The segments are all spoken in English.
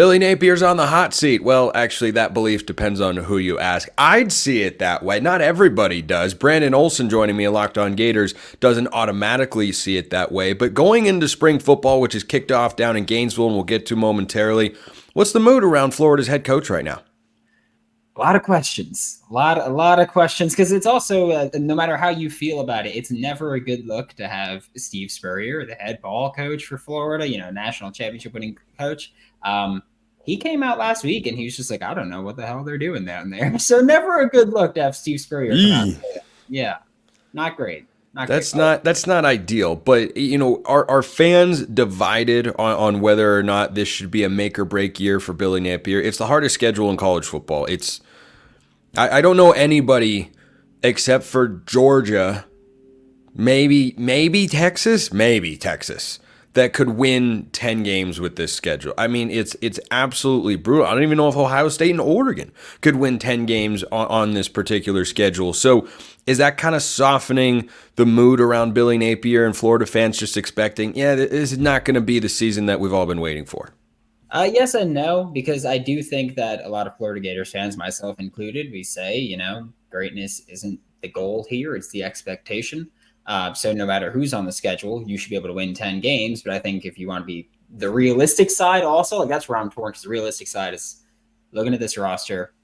Billy Napier's on the hot seat. Well, actually, that belief depends on who you ask. I'd see it that way. Not everybody does. Brandon Olsen joining me at Locked On Gators doesn't automatically see it that way. But going into spring football, which is kicked off down in Gainesville and we'll get to momentarily, what's the mood around Florida's head coach right now? A lot of questions, a lot of questions, because it's also no matter how you feel about it, it's never a good look to have Steve Spurrier, the head ball coach for Florida, national championship winning coach. He came out last week and he was just like, I don't know what the hell they're doing down there. So never a good look to have Steve Spurrier come out and say that. Yeah, not great. That's not ideal, but are fans divided on whether or not this should be a make or break year for Billy Napier? It's the hardest schedule in college football. I don't know anybody except for Georgia, maybe Texas, that could win 10 games with this schedule. I mean, it's absolutely brutal. I don't even know if Ohio State and Oregon could win 10 games on this particular schedule. So is that kind of softening the mood around Billy Napier and Florida fans just expecting, this is not going to be the season that we've all been waiting for? Yes and no, because I do think that a lot of Florida Gators fans, myself included, we say, greatness isn't the goal here, it's the expectation. So no matter who's on the schedule, you should be able to win 10 games. But I think if you want to be the realistic side also, like that's where I'm torn, because the realistic side is looking at this roster,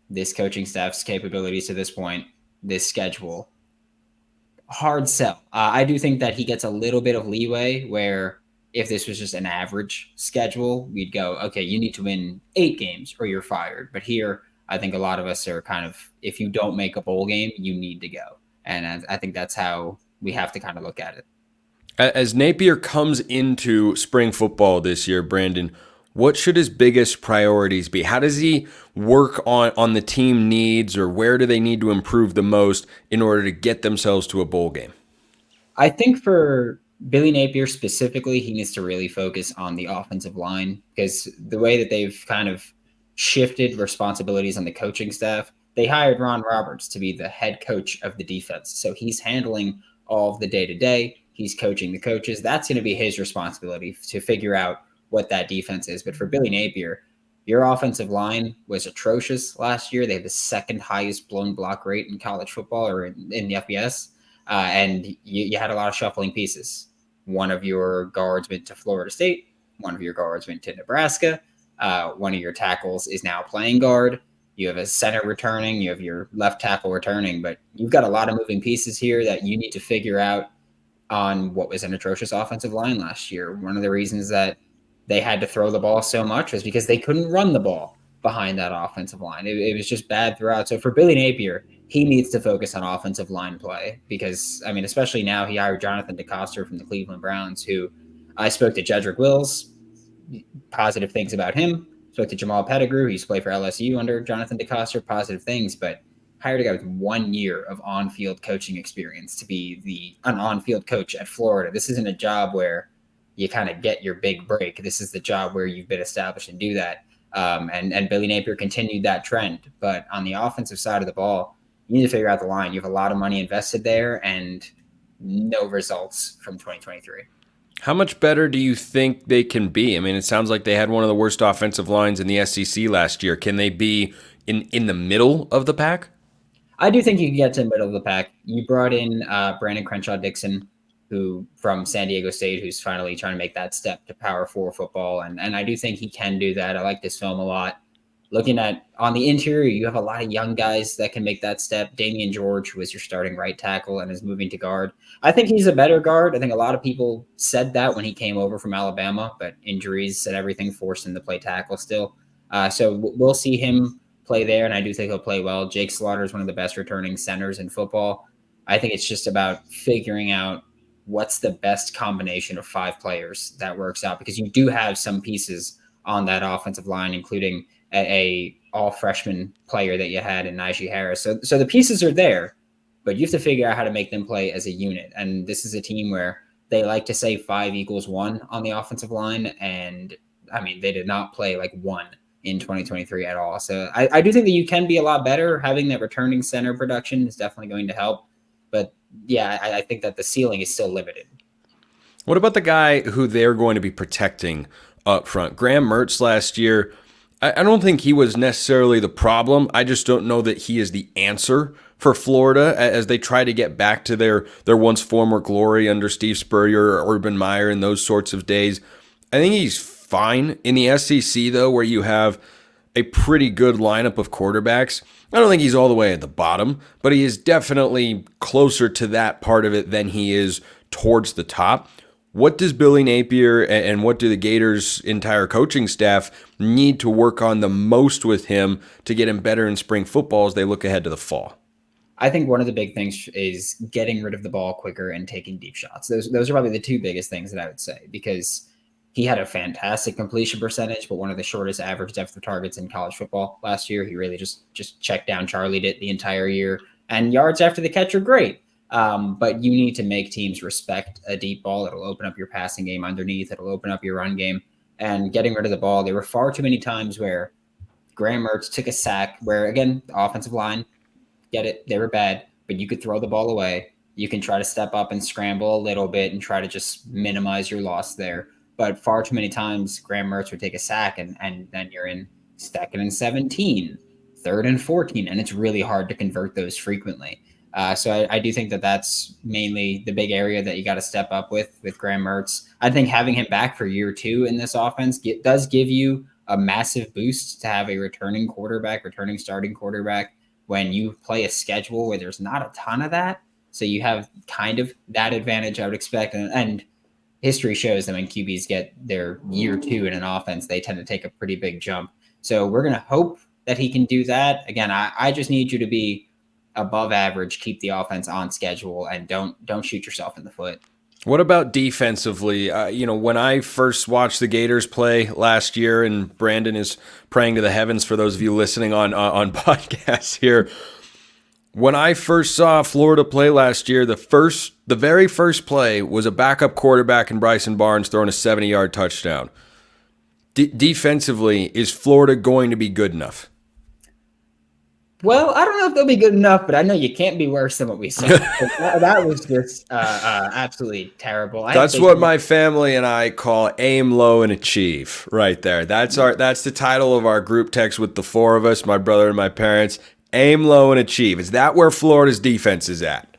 this coaching staff's capabilities to this point, this schedule, hard sell. I do think that he gets a little bit of leeway where if this was just an average schedule, we'd go, okay, you need to win 8 games or you're fired. But here, I think a lot of us are kind of, if you don't make a bowl game, you need to go. And I think that's how we have to kind of look at it. As Napier comes into spring football this year, Brandon, what should his biggest priorities be? How does he work on the team needs, or where do they need to improve the most in order to get themselves to a bowl game? I think for Billy Napier specifically, he needs to really focus on the offensive line, because the way that they've kind of shifted responsibilities on the coaching staff, they hired Ron Roberts to be the head coach of the defense. So he's handling all of the day-to-day. He's coaching the coaches. That's going to be his responsibility to figure out what that defense is. But for Billy Napier, your offensive line was atrocious last year. They had the second highest blown block rate in college football, or in the FBS. And you had a lot of shuffling pieces. One of your guards went to Florida State. One of your guards went to Nebraska. One of your tackles is now playing guard. You have a center returning. You have your left tackle returning. But you've got a lot of moving pieces here that you need to figure out on what was an atrocious offensive line last year. One of the reasons that they had to throw the ball so much was because they couldn't run the ball behind that offensive line. It was just bad throughout. So for Billy Napier, he needs to focus on offensive line play because, I mean, especially now he hired Jonathan DeCoster from the Cleveland Browns, who I spoke to Jedrick Wills, positive things about him. Spoke to Jamal Pettigrew, who used to play for LSU under Jonathan DeCoster, positive things, but hired a guy with 1 year of on-field coaching experience to be an on-field coach at Florida. This isn't a job where you kind of get your big break. This is the job where you've been established and do that. And Billy Napier continued that trend. But on the offensive side of the ball, you need to figure out the line. You have a lot of money invested there and no results from 2023. How much better do you think they can be? I mean, it sounds like they had one of the worst offensive lines in the SEC last year. Can they be in the middle of the pack? I do think you can get to the middle of the pack. You brought in Brandon Crenshaw-Dixon, who from San Diego State, who's finally trying to make that step to Power 4 football. And I do think he can do that. I like this film a lot. Looking at on the interior, you have a lot of young guys that can make that step. Damian George, who was your starting right tackle and is moving to guard. I think he's a better guard. I think a lot of people said that when he came over from Alabama, but injuries and everything forced him to play tackle still. So we'll see him play there, and I do think he'll play well. Jake Slaughter is one of the best returning centers in football. I think it's just about figuring out what's the best combination of 5 players that works out, because you do have some pieces on that offensive line, including a all-freshman player that you had in Najee Harris. So the pieces are there, but you have to figure out how to make them play as a unit. And this is a team where they like to say 5 equals 1 on the offensive line. And, I mean, they did not play like 1 in 2023 at all. So I do think that you can be a lot better. Having that returning center production is definitely going to help. But, yeah, I think that the ceiling is still limited. What about the guy who they're going to be protecting up front. Graham Mertz last year, I don't think he was necessarily the problem. I just don't know that he is the answer for Florida as they try to get back to their once former glory under Steve Spurrier or Urban Meyer and those sorts of days. I think he's fine. In the SEC, though, where you have a pretty good lineup of quarterbacks, I don't think he's all the way at the bottom, but he is definitely closer to that part of it than he is towards the top. What does Billy Napier and what do the Gators' entire coaching staff need to work on the most with him to get him better in spring football as they look ahead to the fall? I think one of the big things is getting rid of the ball quicker and taking deep shots. Those are probably the two biggest things that I would say, because he had a fantastic completion percentage, but one of the shortest average depth of targets in college football last year. He really just checked down Charlie'd it the entire year. And yards after the catch are great. But you need to make teams respect a deep ball. It'll open up your passing game underneath. It'll open up your run game. And getting rid of the ball, there were far too many times where Graham Mertz took a sack where, again, the offensive line, get it, they were bad, but you could throw the ball away. You can try to step up and scramble a little bit and try to just minimize your loss there. But far too many times, Graham Mertz would take a sack and then you're in 2nd and 17, 3rd and 14, and it's really hard to convert those frequently. So I do think that that's mainly the big area that you got to step up with Graham Mertz. I think having him back for year 2 in this offense does give you a massive boost to have a returning starting quarterback when you play a schedule where there's not a ton of that. So you have kind of that advantage I would expect. And history shows that when QBs get their year 2 in an offense, they tend to take a pretty big jump. So we're going to hope that he can do that. Again, I just need you to be above average, keep the offense on schedule, and don't shoot yourself in the foot. What about defensively? When I first watched the Gators play last year, and Brandon is praying to the heavens for those of you listening on podcasts here. When I first saw Florida play last year, the very first play was a backup quarterback in Bryson Barnes throwing a 70-yard touchdown. Defensively, is Florida going to be good enough? Well, I don't know if they'll be good enough, but I know you can't be worse than what we saw. That was just absolutely terrible. That's what my family and I call aim low and achieve right there. That's the title of our group text with the 4 of us, my brother and my parents. Aim low and achieve. Is that where Florida's defense is at?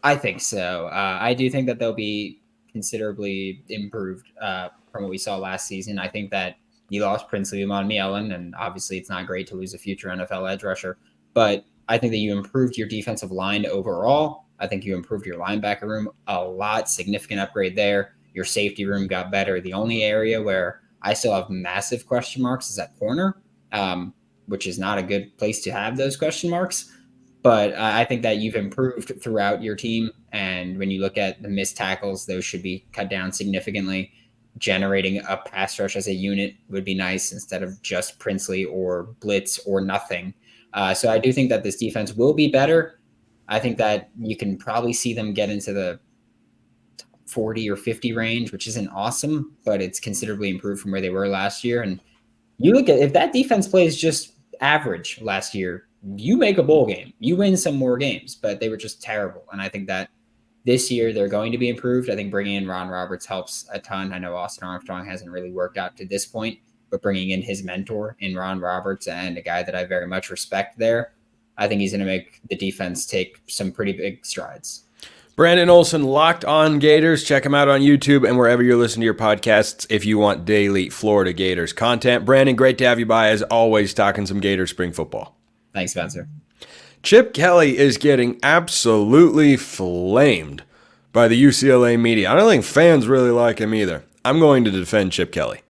I think so. I do think that they'll be considerably improved from what we saw last season. I think that you lost Princely Umanmielen, and obviously it's not great to lose a future NFL edge rusher. But I think that you improved your defensive line overall. I think you improved your linebacker room a lot, significant upgrade there. Your safety room got better. The only area where I still have massive question marks is at corner, which is not a good place to have those question marks. But I think that you've improved throughout your team. And when you look at the missed tackles, those should be cut down significantly. Generating a pass rush as a unit would be nice instead of just Princely or blitz or nothing. So I do think that this defense will be better. I think that you can probably see them get into the 40 or 50 range, which isn't awesome, but it's considerably improved from where they were last year. And you look at if that defense plays just average last year, you make a bowl game, you win some more games, but they were just terrible. And I think that this year they're going to be improved. I think bringing in Ron Roberts helps a ton. I know Austin Armstrong hasn't really worked out to this point, but bringing in his mentor in Ron Roberts and a guy that I very much respect there, I think he's going to make the defense take some pretty big strides. Brandon Olsen, Locked On Gators. Check him out on YouTube and wherever you're listening to your podcasts if you want daily Florida Gators content. Brandon, great to have you by, as always, talking some Gator spring football. Thanks, Spencer. Chip Kelly is getting absolutely flamed by the UCLA media. I don't think fans really like him either. I'm going to defend Chip Kelly.